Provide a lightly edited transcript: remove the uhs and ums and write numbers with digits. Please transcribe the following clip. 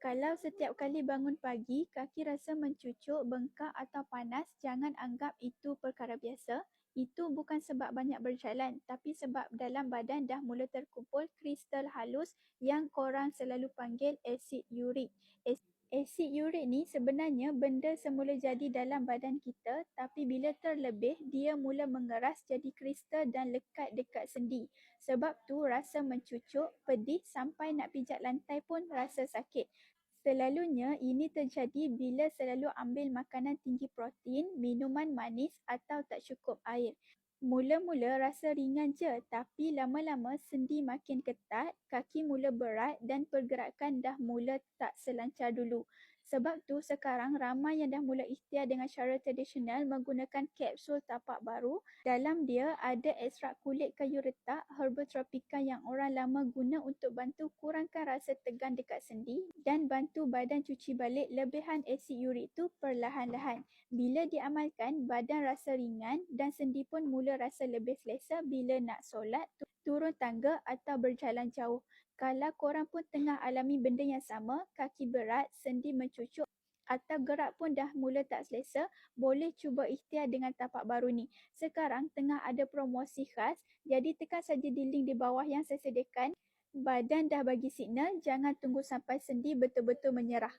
Kalau setiap kali bangun pagi, kaki rasa mencucuk, bengkak atau panas, jangan anggap itu perkara biasa. Itu bukan sebab banyak berjalan, tapi sebab dalam badan dah mula terkumpul kristal halus yang korang selalu panggil asid urik. Asid urik ni sebenarnya benda semula jadi dalam badan kita, tapi bila terlebih, dia mula mengeras jadi kristal dan lekat dekat sendi. Sebab tu rasa mencucuk, pedih sampai nak pijak lantai pun rasa sakit. Selalunya ini terjadi bila selalu ambil makanan tinggi protein, minuman manis atau tak cukup air. Mula-mula rasa ringan je, tapi lama-lama sendi makin ketat, kaki mula berat dan pergerakan dah mula tak selancar dulu. Sebab tu sekarang ramai yang dah mula ikhtiar dengan cara tradisional menggunakan kapsul tapak baru. Dalam dia ada ekstrak kulit kayu retak, herba tropika yang orang lama guna untuk bantu kurangkan rasa tegan dekat sendi dan bantu badan cuci balik lebihan asid urik tu perlahan-lahan. Bila diamalkan, badan rasa ringan dan sendi pun mula rasa lebih selesa bila nak solat, turun tangga atau berjalan jauh. Kalau korang pun tengah alami benda yang sama, kaki berat, sendi mencucuk atau gerak pun dah mula tak selesa, boleh cuba ikhtiar dengan tapak baru ni. Sekarang tengah ada promosi khas, jadi tekan saja di link di bawah yang saya sediakan. Badan dah bagi signal, jangan tunggu sampai sendi betul-betul menyerah.